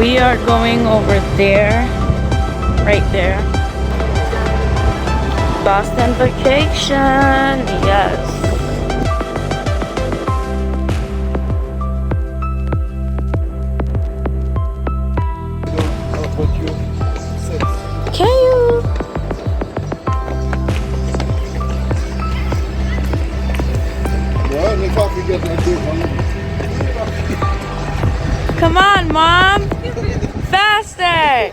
We are going over there, right there. Boston vacation, yes. Can you? Come on, Mom. Faster.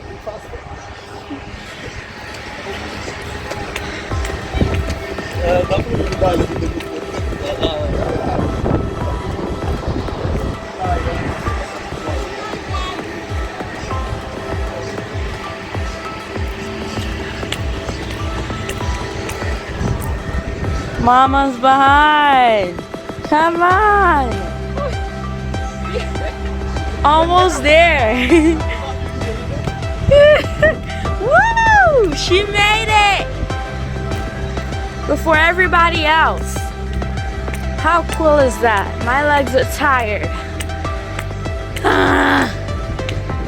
Mama's behind. Come on. Almost there. Woo! She made it before everybody else. How cool is that? My legs are tired.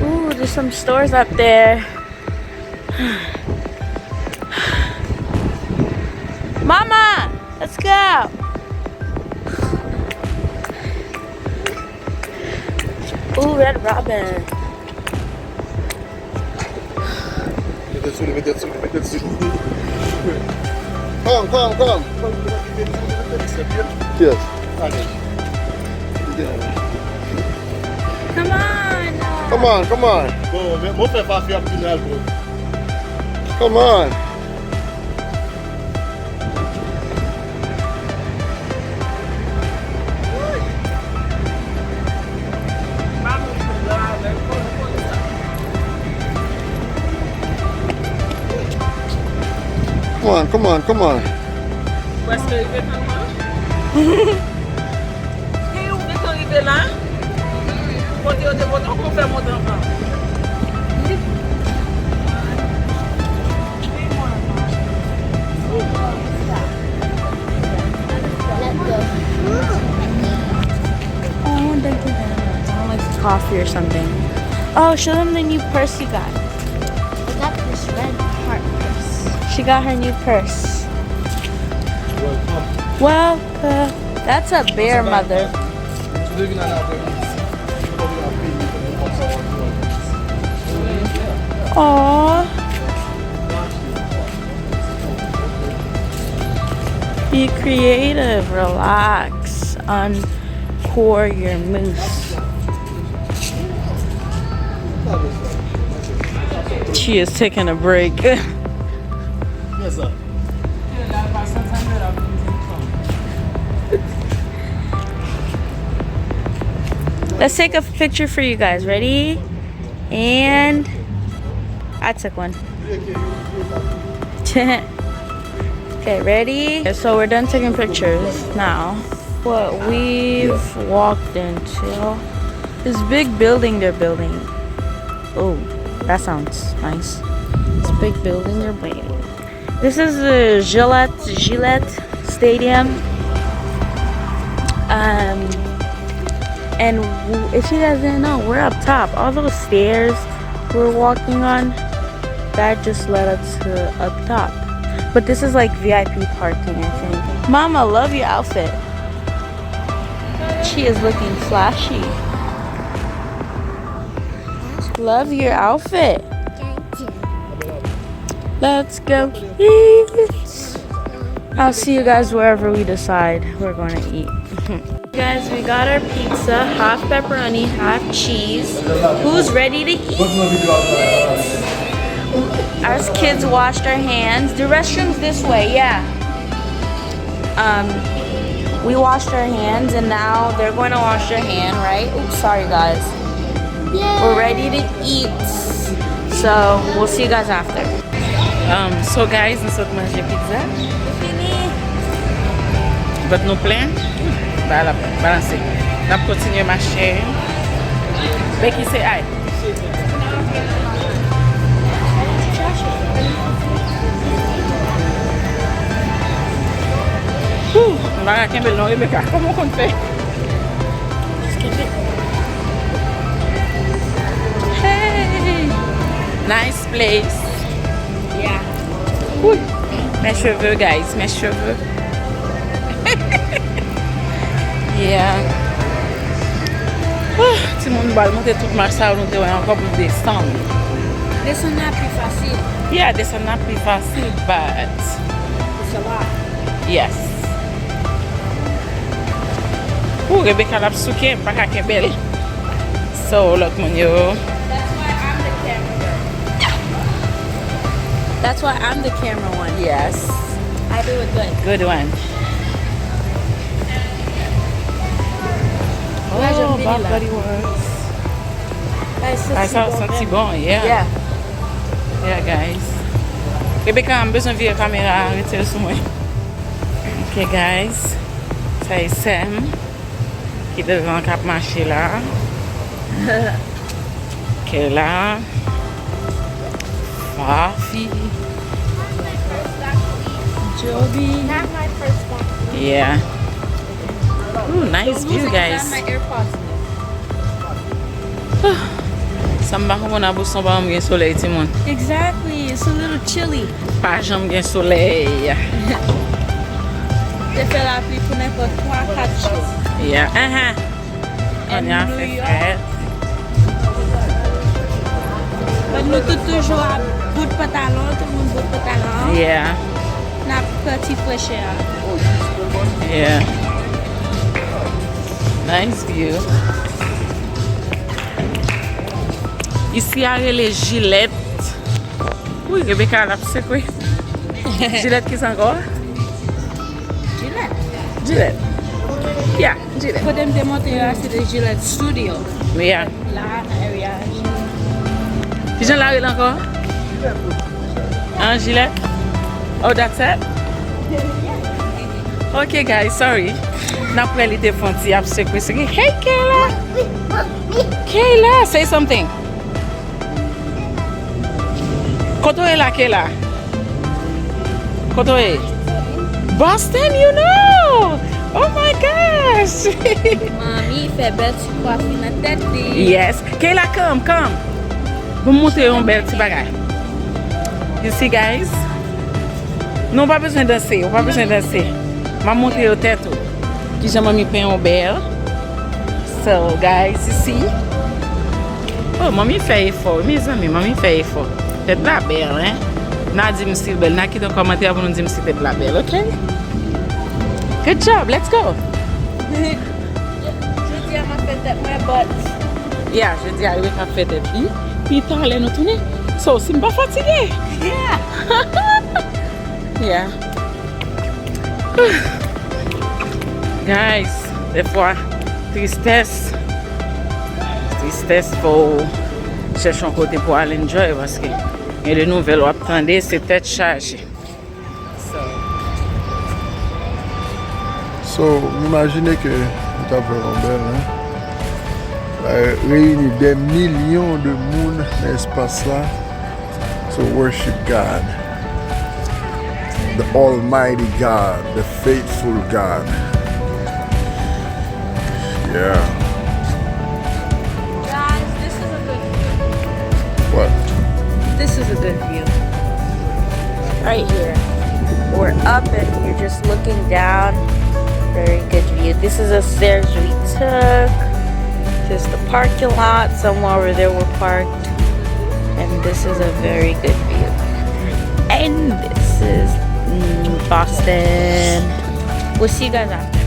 Ooh, there's some stores up there. Mama, let's go. Ooh, Red Robin. Come. Yes. Come on. Come on. Come on. Come on. Où est-ce qu'il est maman? Et où est-ce qu'il est là? Côté de votre on fait mon enfant. Oh, I want like coffee or something. Oh, show them the new purse you got. I got this red heart purse. She got her new purse. Welcome. That's a bear, mother. Aww. Be creative, relax, uncore your moose. She is taking a break. Let's take a picture for you guys. Ready? And I took one. Okay, ready? So we're done taking pictures now. What we've walked into, this big building they're building. Oh, that sounds nice. This big building they're building. This is the Gillette Stadium. And if you guys didn't know, we're up top. All those stairs we're walking on, that just led us to up top. But this is like VIP parking, I think. Mama, love your outfit. She is looking flashy. Love your outfit. Let's go eat. I'll see you guys wherever we decide we're going to eat. Guys, we got our pizza, half pepperoni, half cheese. Who's ready to eat? Our kids washed our hands. The restroom's this way, yeah. We washed our hands and now they're going to wash their hand, right? Oops, sorry guys. Yay. We're ready to eat. So we'll see you guys after. So guys, nous sommes manger pizza. Fini. Votre nous plein? Balancez. Nous continuons à marcher. Becky, say hi. Mara, quem belo não é Rebecca? Como acontece? Hey. Nice place. Yeah. Ouh. Mes cheveux, guys, mes cheveux. Yeah. Si moun bal monte tout marche ça, on te voit encore pour descendre. Descendre là plus facile. Yeah, descendre là plus facile, but C'est là. yes. Ouh, Rebecca l'a souké, pas qu'à belle. So, look, mon yo. That's why I'm the camera one. Yes. I do it good. Good one. Guys, Oh, I'm Bob really Buddy Works. Guys, Ça senti bon, yeah. Yeah. Yeah, guys. Rebecca, am besoin de caméra, arrêtez sur moi. Ok, guys. Ça est Sam qui devant cap marcher là. Ok, là. Fafi. Joby. Not my first one. Yeah. Ooh, nice view, guys. My AirPods. Samba ko na buson ba am gen soleil ti moun. Exactly. It's a little chilly. Pa jam gen soleil. They fait la pluie pour n'importe quoi, 4 jours. Yeah. On y a New fait York. fête. Mais nous tous toujours à bout de pantalon, tout le monde bout de pantalon. Yeah. N'a petit fraîcheur. Yeah. Nice view. Ici, il y a les Gillette. Oui, Rebecca, là, c'est quoi? Gillette qui s'en encore? Gillette. Gillette. Yeah, Gillette. Pour them démontrer là, c'est le Gillette Studio. Yeah. Là, area. Qui j'en l'ai encore? Un Gillette? Oh, that's it? Okay, guys, sorry. N'a pas l'été fonti, absolument. Hey, Kayla! Kayla, say something. Koto est là, Kayla? Koto est? Boston, you know! Oh my gosh! Mami fait belle tu coiffe dans tête. Yes. Kayla, come. Vous montrer un bel petit bagay. You see, guys? Non, pas besoin de danser. Pas besoin de danser. Je vais montrer au tête. Qui j'ai mis un bel. So, guys, you see? Oh, mamie fait effort. Mes amis, mamie fait effort. Tête la belle, hein? N'a dit me si belle. N'a quitté un commentaire pour nous dire si tête la belle, ok? Good job. Let's go. Je dis à ma fête moi but. Yeah, je dis à lui qu'à fait tête. Puis t'as allé nous tourner. So, c'est pas fatigué. Yeah. Yeah. Guys, des fois, tristesse pour chercher un côté pour aller enjoy parce que il y a des nouvelles à attendre, c'est tête chargée. So, imaginez que nous avons fait un bel, réunir des millions de monde dans l'espace là to worship God. The Almighty God, the faithful God. Yeah. Guys, this is a good view. What? This is a good view. Right here. We're up and you're just looking down. Very good view. This is the stairs we took. Just the parking lot. Somewhere over there we're parked. And this is a very good view. And this is Boston. We'll see you guys after.